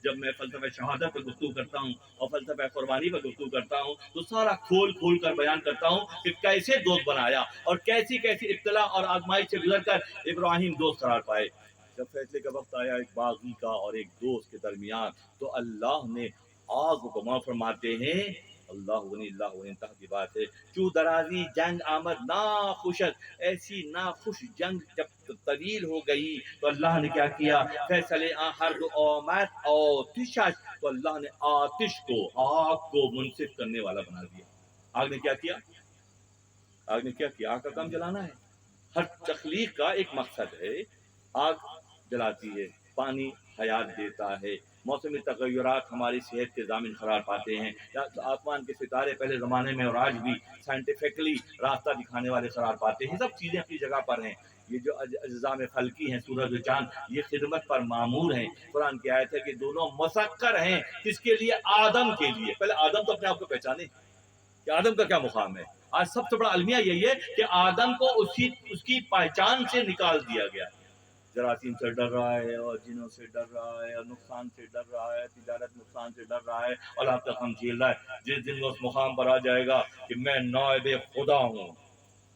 جب میں فلسفہ شہادت پر گفتگو کرتا ہوں اور فلسفہ قربانی پر گفتگو کرتا ہوں تو سارا کھول کھول کر بیان کرتا ہوں کہ کیسے دوست بنایا اور کیسی کیسی ابتلا اور آزمائش سے گزر کر ابراہیم دوست قرار پائے۔ جب فیصلے کا وقت آیا ایک باغی کا اور ایک دوست کے درمیان، تو اللہ نے آگ کو معاف فرماتے ہیں، اللہ غنی اللہ غنی انتہا کی بات ہے، چو درازی جنگ آمد ناخوشت، ایسی ناخوش جنگ جب طویل ہو گئی تو اللہ نے کیا کیا، فیصلے ہر دو آمد آتش، تو اللہ نے آتش کو، آگ کو منصف کرنے والا بنا دیا۔ آگ نے کیا کیا؟ آگ نے کیا کیا؟ آگ کا کام جلانا ہے۔ ہر تخلیق کا ایک مقصد ہے۔ آگ جلاتی ہے، پانی حیات دیتا ہے، موسمی تغیرات ہماری صحت کے ضامن قرار پاتے ہیں، آسمان کے ستارے پہلے زمانے میں اور آج بھی سائنٹیفکلی راستہ دکھانے والے قرار پاتے ہیں۔ سب چیزیں اپنی جگہ پر ہیں۔ یہ جو اجزاء میں خلقی ہیں، سورج و چاند، یہ خدمت پر معمور ہیں۔ قرآن کی آیت ہے کہ دونوں مسخر ہیں، کس کے لیے؟ آدم کے لیے۔ پہلے آدم تو اپنے آپ کو پہچانے کہ آدم کا کیا مقام ہے۔ آج سب سے بڑا المیہ یہی ہے کہ آدم کو اس کی پہچان سے نکال دیا گیا۔ جراثیم سے ڈر رہا ہے اور جنوں سے ڈر رہا ہے اور نقصان سے ڈر رہا ہے، تجارت نقصان سے ڈر رہا ہے اور اب تک ہم جھیل رہا ہے۔ جس دن وہ اس مقام پر آ جائے گا کہ میں نائب خدا ہوں،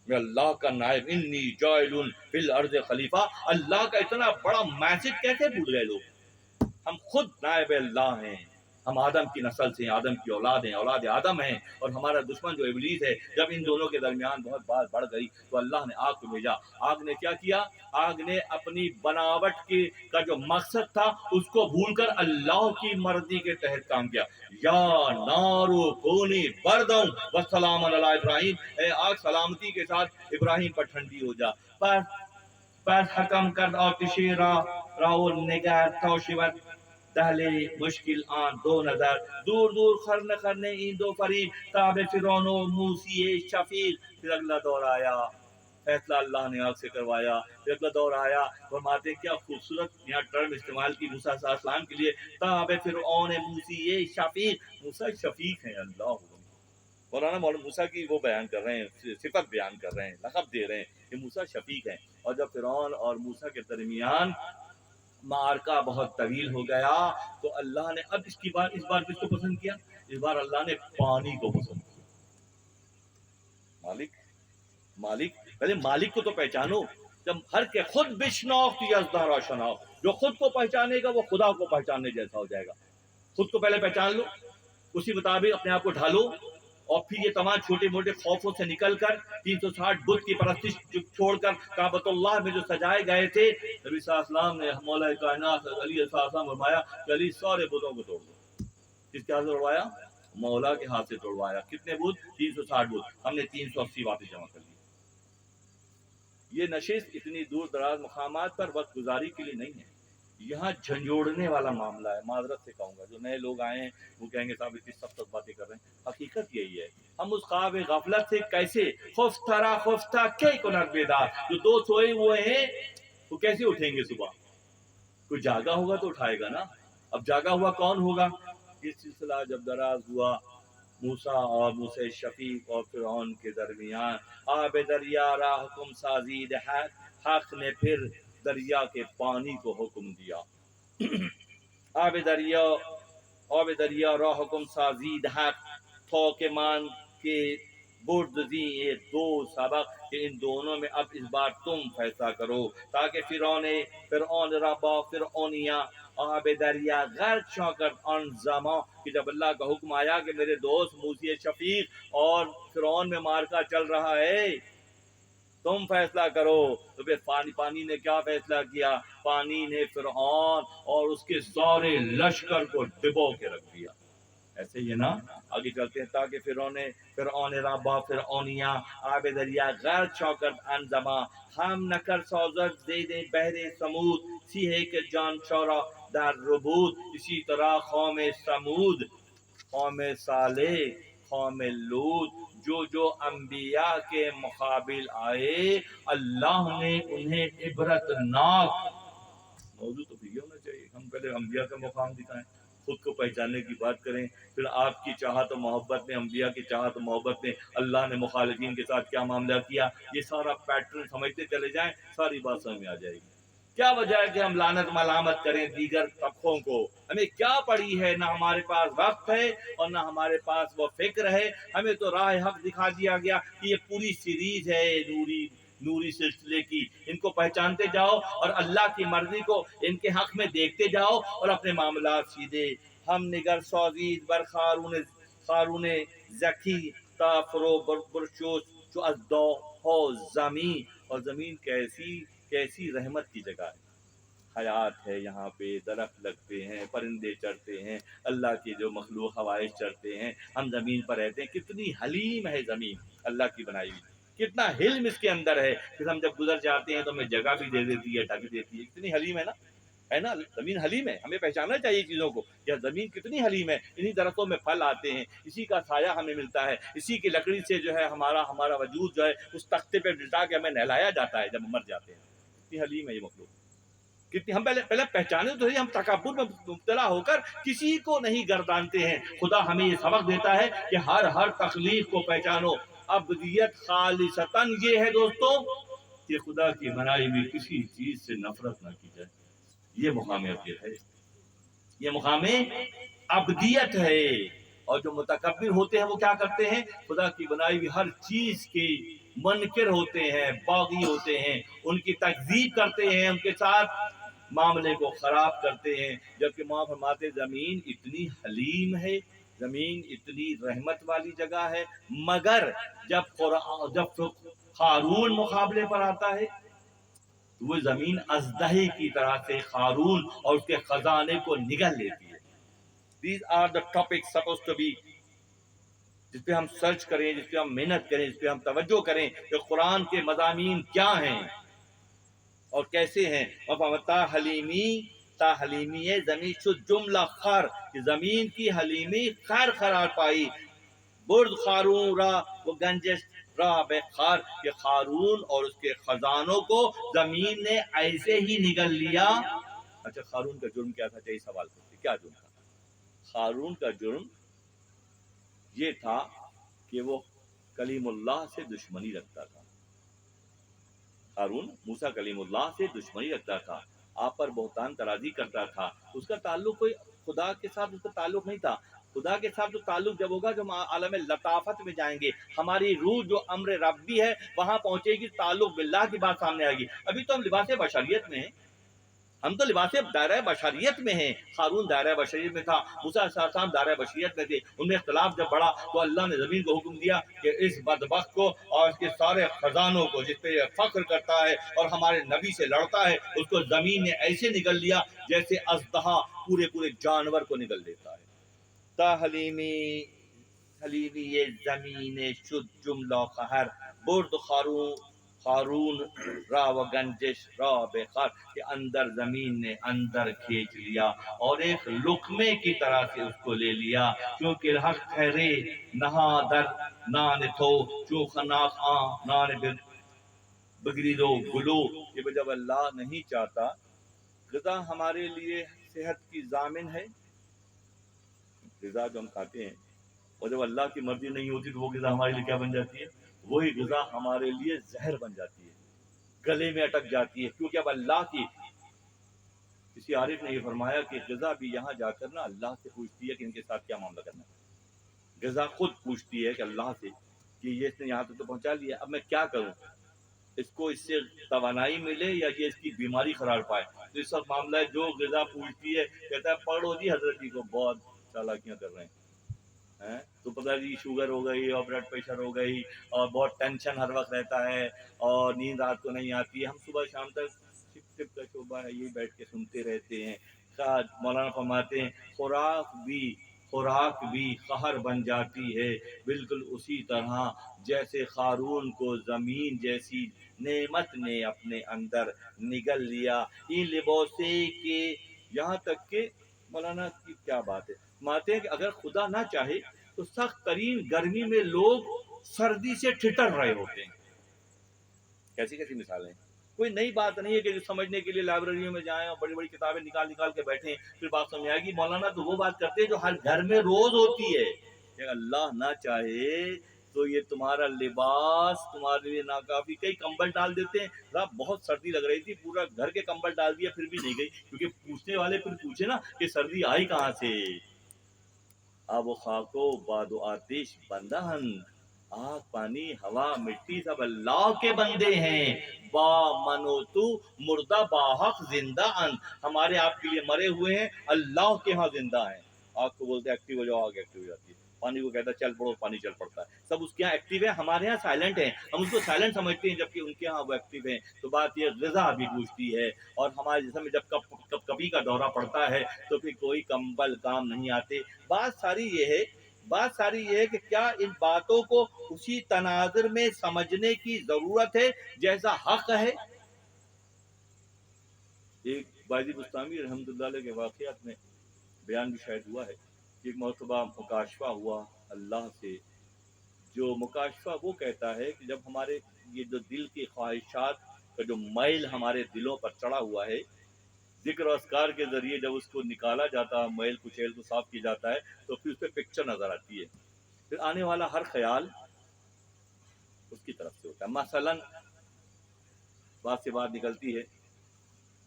میں اللہ کا نائب، انی جاعل فی الارض خلیفہ، اللہ کا اتنا بڑا میسج کیسے بھول گئے لوگ؟ ہم خود نائب اللہ ہیں، ہم آدم کی نسل سے ہیں، آدم کی اولاد ہیں، اولاد آدم ہیں، اور ہمارا دشمن جو ابلیس ہے، جب ان دونوں کے درمیان بہت بات بڑھ گئی تو اللہ نے آگ کو بھیجا۔ آگ نے کیا کیا؟ آگ نے اپنی بناوٹ کا جو مقصد تھا اس کو بھول کر اللہ کی مرضی کے تحت کام کیا۔ یا نارو کونی بردوں وسلام علی ابراہیم، اے آگ سلامتی کے ساتھ ابراہیم پر ٹھنڈی ہو جا۔ پر حکم کرد آتشی راول نگر توشیوت دہلے مشکل آن دو نظر، دور دور خرن خرنے این دو فریق، تاب فرعون و موسی شفیق۔ پھر اگلا دور آیا، فیصلہ اللہ نے آگ سے کروایا۔ پھر اگلا دور آیا، فرماتے کیا خوبصورت یہاں ٹرم استعمال کی موسیٰ علیہ السلام کے لیے، تاب فرعون موسی شفیق۔ موسیٰ شفیق ہیں، اللہ مولانا موسیٰ کی وہ بیان کر رہے ہیں، صفت بیان کر رہے ہیں، لقب دے رہے ہیں کہ موسیٰ شفیق ہیں۔ اور جب فرعون اور موسیٰ کے درمیان معرکہ بہت طویل ہو گیا تو اللہ نے اب اس بار کس کو پسند کیا؟ اس بار اللہ نے پانی کو پسند کیا۔ مالک پہلے مالک کو تو پہچانو، جب ہر کے خود بشناخت یزدارا شناخت، جو خود کو پہچانے گا وہ خدا کو پہچاننے جیسا ہو جائے گا۔ خود کو پہلے پہچان لو، اسی مطابق اپنے آپ کو ڈھالو، اور پھر یہ تمام چھوٹے موٹے خوفوں سے نکل کر 360 بت کی پرستش چھوڑ کر کعبۃ اللہ میں جو سجائے گئے تھے، نبی صلی اللہ علیہ وسلم نے مولا کائنات علی صلی اللہ علیہ وسلم فرمایا کہ علی سارے بتوں کو توڑ دو۔ کس کے ہاتھ سے توڑوایا؟ مولا کے ہاتھ سے توڑوایا۔ کتنے بت؟ 360 بت۔ ہم نے 380 واپس جمع کر لیے۔ یہ نشست اتنی دور دراز مقامات پر وقت گزاری کے لیے نہیں ہے، یہاں جھنجھوڑنے والا معاملہ ہے۔ معذرت سے کہوں گا، جو نئے لوگ آئے ہیں وہ کہیں گے صاحب اتنی سخت باتیں کر رہے ہیں۔ حقیقت یہی ہے، ہم اس خواب غفلت سے کیسے خفتہ کے کنر بیدار، جو دو سوئے ہوئے ہیں وہ کیسے اٹھیں گے صبح؟ کوئی جاگا ہوگا تو اٹھائے گا نا۔ اب جاگا ہوا کون ہوگا؟ یہ سلسلہ جب دراز ہوا موسیٰ اور موسیٰ شفیق اور فرعون کے درمیان، آب دریا را حکم سازید حق نے پھر دریا کے پانی کو حکم دیا۔ آب دریا را حکم سازید حق تو کہ مان کے برد زی دو سبق، کہ ان دونوں میں اب اس بار تم فیصلہ کرو، تاکہ فرعون را با فرعونیاں آب دریا غرق شاکر آن زمان، کہ جب اللہ کا حکم آیا کہ میرے دوست موسی شفیق اور فرعون میں معرکہ چل رہا ہے، تم فیصلہ کرو، تو پھر پانی نے کیا فیصلہ کیا؟ پانی نے فرعون اور اس کے سارے لشکر کو ڈبو کے رکھ دیا۔ ایسے ہی نا، آگے چلتے ہیں، تاکہ فرعون رابا فرعونیاں آب دریا غرق شوکت انزما، ہم نکر سازد زید بحر سمود، سی ہے کہ جان شورا در ربود۔ اسی طرح قوم سمود، قوم صالح، قوم لوط، جو انبیاء کے مقابل آئے، اللہ نے انہیں عبرت ناک، موضوع تو بھی یہ ہونا چاہیے، ہم پہلے انبیاء کا مقام دکھائیں، خود کو پہچاننے کی بات کریں، پھر آپ کی چاہت و محبت میں، انبیاء کی چاہت و محبت میں اللہ نے مخالفین کے ساتھ کیا معاملہ کیا، یہ سارا پیٹرن سمجھتے چلے جائیں، ساری بات سمجھ میں آ جائے گی۔ क्या वजह है कि हम लानत मलामत करें दीगर तबकों को? हमें क्या पड़ी है? ना हमारे पास वक्त है और ना हमारे पास वो फिक्र है। हमें तो राह हक दिखा दिया गया कि ये पूरी सीरीज है नूरी सिलसिले की। इनको पहचानते जाओ और अल्लाह की मर्जी को इनके हक में देखते जाओ और अपने मामला सीधे। हम निगर सौजीद बर खारून जकी ताफरो बरशोश जो अद्दो हो जमीन, और जमीन कैसी कैसी रहमत की जगह है। हयात है, यहाँ पे दरख्त लगते हैं, परिंदे चढ़ते हैं, अल्लाह की जो मखलूक हवाइश चढ़ते हैं, हम ज़मीन पर रहते हैं। कितनी हलीम है ज़मीन अल्लाह की बनाई हुई, कितना हिल्म इसके अंदर है। फिर हम जब गुजर जाते हैं तो हमें जगह भी दे देती है, ढक देती है। कितनी हलीम है ना ज़मीन हलीम है। हमें पहचानना चाहिए चीज़ों को, यह ज़मीन कितनी हलीम है। इन्हीं दरख्तों में फल आते हैं, इसी का साया हमें मिलता है, इसी की लकड़ी से जो है हमारा वजूद जो है उस तख्ते पर लिटा के हमें नहलाया जाता है जब हम मर जाते हैं। कितनी हलीम है ये मखलूक, कितनी। हम पहले पहचाने तो हम तकब्बुर में मुब्तला होकर किसी को नहीं गर्दानते हैं। खुदा हमें ये सबक देता है कि हर तकलीफ को पहचानो। अब्दियत खालिसतन ये है दोस्तों कि खुदा की बनाई हुई किसी चीज से नफरत ना की जाए। ये मुकाम अब्दियत है, ये मुकाम अब्दियत है। और जो मुतकब्बिर होते हैं वो क्या करते हैं? खुदा की बनाई हुई हर चीज के मुनकिर होते हैं, बागी होते हैं, उनकी तकजीब करते हैं, उनके साथ मामले को खराब करते हैं। जबकि माँ फरमाते ज़मीन इतनी हलीम है, ज़मीन इतनी रहमत वाली जगह है। मगर जब खारून मुकाबले पर आता है तो वो ज़मीन अजदही की तरह से खारून और उसके खजाने को निगल लेती है। These are the topics supposed to be जिस पे हम सर्च करें, जिस पे हम मेहनत करें, जिस पे हम तवज्जो करें कि कुरान के मज़ामीन क्या हैं और कैसे हैं। हलीमी जमीन शुद्ध जुमला खर, जमीन की हलीमी खैर करार पाई। बुर्द खारून रा वो गंजिश रा बेखार, के खारून और उसके खजानों को जमीन ने ऐसे ही निगल लिया। अच्छा, खारून का जुर्म क्या था? चाहिए सवाल करते, क्या जुर्म था? खारून का जुर्म ये था कि वो कलीमुल्लाह से दुश्मनी रखता था। हारून मूसा कलीमुल्लाह से दुश्मनी रखता था, आप पर बहुतान तराजी करता था। उसका ताल्लुक कोई खुदा के साथ उसका ताल्लुक नहीं था। खुदा के साथ जो ताल्लुक जब होगा, जब आलम लताफत में जाएंगे, हमारी रूह जो अम्र रब्बी है वहां पहुंचेगी, ताल्लुक बिल्लाह की बात सामने आएगी। अभी तो हम लिबास बशरियत में हैं, हम तो लिबास दायरा बशरियत में हैं। हारून दायरा बशरियत में था, मूसा अलैहिस्सलाम दायरा बशरियत में थे। उनमें इख्तलाफ जब बढ़ा तो अल्लाह ने ज़मीन को हुक्म दिया कि इस बदबख्त को और इसके सारे खजानों को, जिस पे फख्र करता है और हमारे नबी से लड़ता है, उसको ज़मीन ने ऐसे निगल लिया जैसे अजदहा पूरे जानवर को निगल लेता है। ता हलीमी हलीमी ये ज़मीन शुद्ध जुमला कहर बुर्द हारून रा व गंजिश रा बेकार के अंदर जमीन ने अंदर खींच लिया और एक लुकमे की तरह से उसको ले लिया। क्योंकि हक ठहरे नहा दर नान थो चो खनाक आ नान बगरी दो गुलो। ये जब अल्लाह नहीं चाहता, ग़िज़ा हमारे लिए सेहत की जामिन है, ग़िज़ा जो हम खाते हैं, और जब अल्लाह की मर्जी नहीं होती तो वो ग़िज़ा हमारे लिए क्या बन जाती है? वही ग़िज़ा हमारे लिए जहर बन जाती है, गले में अटक जाती है। क्योंकि अब अल्लाह की, किसी आरिफ ने ये फरमाया कि ग़िज़ा भी यहाँ जाकर ना अल्लाह से पूछती है कि इनके साथ क्या मामला करना है। ग़िज़ा खुद पूछती है कि अल्लाह से कि ये इसने यहाँ तक तो पहुँचा लिया, अब मैं क्या करूँ? इसको इससे तवानाई मिले या ये इसकी बीमारी करार पाए। तो इस वक्त मामला है, जो ग़िज़ा पूछती है कहता है पढ़ो जी हजरत जी को, बहुत चालाकियाँ कर रहे हैं। तो पता जी शुगर हो गई और ब्लड प्रेशर हो गई और बहुत टेंशन हर वक्त रहता है और नींद रात को नहीं आती है। हम सुबह शाम तक टिप टिप का शोबा है, यही बैठ के सुनते रहते हैं। मौलाना फरमाते हैं खुराक भी कहर बन जाती है, बिल्कुल उसी तरह जैसे खारून को ज़मीन जैसी नेमत ने अपने अंदर निगल लिया। इन लिबासे के यहाँ तक के मौलाना की क्या बात है, मानते हैं कि अगर खुदा ना चाहे तो सख्त तरीन गर्मी में लोग सर्दी से ठिठर रहे होते हैं। कैसी कैसी मिसालें। कोई नई बात नहीं है कि जो समझने के लिए लाइब्रेरियों में जाएं और बड़ी बड़ी किताबें निकाल के बैठें फिर बात समझ आएगी। मौलाना तो वो बात करते हैं जो हर घर में रोज होती है कि अल्लाह ना चाहे तो ये तुम्हारा लिबास तुम्हारे लिए नाकाफी, कई कंबल डाल देते हैं। साहब बहुत सर्दी लग रही थी, पूरा घर के कंबल डाल दिया फिर भी नहीं गई, क्योंकि पूछने वाले फिर पूछे ना कि सर्दी आई कहाँ से। अब खाको बादो आतिश बंदहन, आग पानी हवा मिट्टी सब अल्लाह के बंदे हैं। बा मनो तू मुर्दा बाहक जिंदा अन, हमारे आपके लिए मरे हुए हैं, अल्लाह के यहाँ जिंदा हैं। आग को बोलते एक्टिव हो जाओ, आग एक्टिव हो जाती है। पानी को कहता है चल पड़ो, पानी चल पड़ता है। सब उसके यहाँ एक्टिव है, हमारे यहाँ साइलेंट है, हम उसको साइलेंट समझते हैं, जबकि उनके यहाँ वो एक्टिव है। तो बात ये ग़िज़ा भी पूछती है। और हमारे जिस्म में जब कभी का दौरा पड़ता है तो फिर कोई कंबल काम नहीं आते। बात सारी ये है कि क्या इन बातों को उसी तनाजुर में समझने की जरूरत है जैसा हक है। एक बाजी बुस्तामी रहमतुल्लाह अलैह के वाक़यात में बयान भी शायद हुआ है कि एक मरतबा मुकाशफा हुआ अल्लाह से। जो मुकाशफा वो कहता है कि जब हमारे ये जो दिल की ख्वाहिशात का जो मैल हमारे दिलों पर चढ़ा हुआ है, जिक्र और अस्कार के जरिए जब उसको निकाला जाता है, मैल कुचैल को साफ किया जाता है, तो फिर उस पर पिक्चर नजर आती है। फिर आने वाला हर ख्याल उसकी तरफ से होता है। मसलन बात से बात निकलती है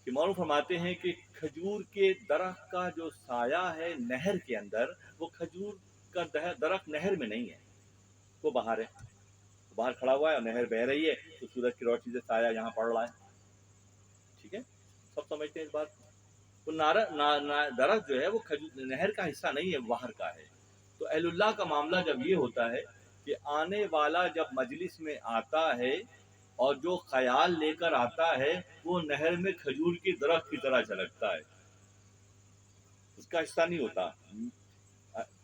कि मौलवी फरमाते हैं कि खजूर के दरख्त का जो साया है नहर के अंदर, वो खजूर का दरख्त नहर में नहीं है, वो बाहर है। बाहर खड़ा हुआ है और नहर बह रही है, तो सूरज की रोशनी से साया यहाँ पड़ रहा है। ठीक है, सब समझते हैं इस बात को। तो दरख्त जो है वो खजूर नहर का हिस्सा नहीं है, बाहर का है। तो अहलुल्लाह का मामला जब ये होता है कि आने वाला जब मजलिस में आता है और जो ख्याल लेकर आता है वो नहर में खजूर की दरख्त की तरह झलकता है, उसका हिस्सा नहीं होता।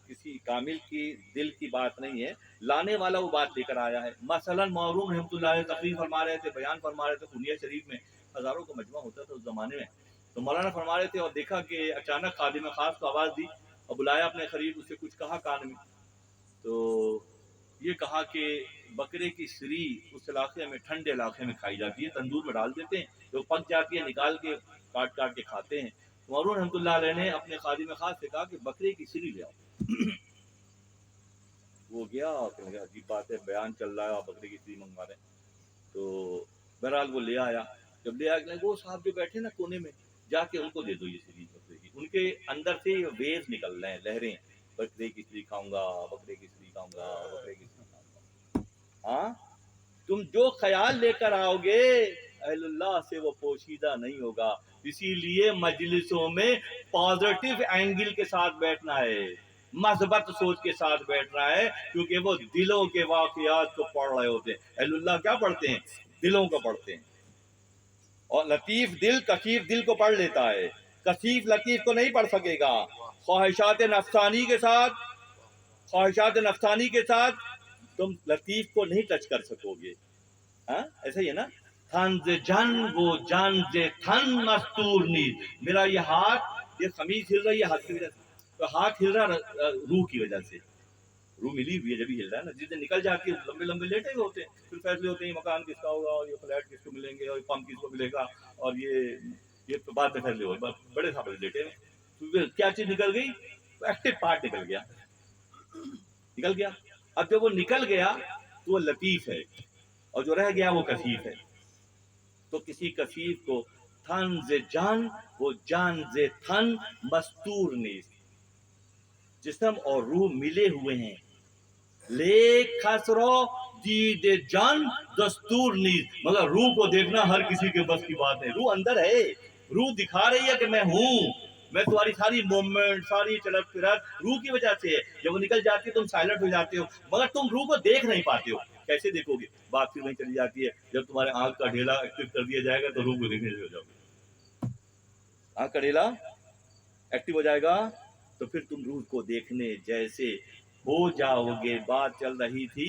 किसी कामिल की दिल की बात नहीं है, लाने वाला वो बात लेकर आया है। मसलन मौलूम रहमतुल्लाह अलैह तकरीर फरमा रहे थे, बयान फरमा रहे थे खुनिया शरीफ में, हज़ारों का मजमा होता था उस ज़माने में। तो मौलाना फरमा रहे थे और देखा कि अचानक खादिम खास को आवाज़ दी और बुलाया अपने करीब, उससे कुछ कहा कान में। तो ये कहा कि बकरे की सरी उस इलाके में, ठंडे इलाके में खाई जाती है, तंदूर में डाल देते हैं, तो पक जाती है, निकाल के काट काट के खाते हैं। मौलूम रहमतुल्लाह अलैह ने अपने खादिम खास से कहा कि बकरे की सरी ले आओ। वो गया और कहने लगा अजीब बात है, बयान चल रहा है और बकरे की सरी मंगवा रहे हैं। तो बहरहाल वो ले आया। जब ले आया वो साहब जो बैठे ना कोने में, जाके उनको दे दो ये सरी बकरे की। उनके अंदर से वेव्स निकल रहे हैं, लहरें, बकरे की सरी खाऊंगा, बकरे की सरी खाऊंगा, बकरे की सरी खाऊंगा। हाँ, तुम जो ख्याल लेकर आओगे अल्लाह से वो पोशीदा नहीं होगा। इसीलिए मजलिसों में पॉजिटिव एंगल के साथ बैठना है, मज़बत सोच के साथ बैठना है, क्योंकि वो दिलों के वाक़यात को पढ़ रहे होते हैं। अल्लाह क्या पढ़ते हैं? दिलों को पढ़ते हैं। और लतीफ़ दिल कसीफ दिल को पढ़ लेता है, कसीफ लतीफ़ को नहीं पढ़ सकेगा। ख्वाहिशात नफ्सानी के साथ तुम लतीफ़ को नहीं टच कर सकोगे। हाँ, ऐसा ही है ना। थन जे जन वो जान जे थन मस्तूर नीज, मेरा ये हाथ, ये खमीज हिल रही है हाथ की वजह से, तो हाथ हिल रहा रूह की वजह से, रूह मिली हुई है जब ही हिल रहा है ना। जिस दिन निकल जाती है लंबे लंबे लेटे हुए होते हैं, फिर फैसले होते हैं मकान किसका होगा, और ये फ्लैट किसको मिलेंगे, और पंप किसको मिलेगा, और ये तो बाद में फैसले हो, बड़े साहब लेटे हैं। तो क्या चीज निकल गई? एक्टिव पार्ट निकल गया। अब जब वो निकल गया तो वो लतीफ है, और जो रह गया वो कसीफ है। तो किसी कसीफ को थन जे जान वो जान जे थन मस्तूर नीज, जिस्म और रूह मिले हुए हैं, ले खसरो दीद जान दस्तूर नीज, मगर रूह को देखना हर किसी के बस की बात है। रूह अंदर है, रूह दिखा रही है कि मैं हूँ, मैं तुम्हारी सारी मूवमेंट, सारी चलत फिरत रूह की वजह से है। जब वो निकल जाती है तुम साइलेंट हो जाते हो, मगर तुम रूह को देख नहीं पाते हो। कैसे देखोगे? बात फिर वहीं चली जाती है, जब तुम्हारे आंख का ढेला एक्टिव कर दिया जाएगा तो रूह को देखने हो जाओगे। आंख का ढेला एक्टिव हो जाएगा तो फिर तुम रूह को देखने जैसे हो जाओगे। बात चल रही थी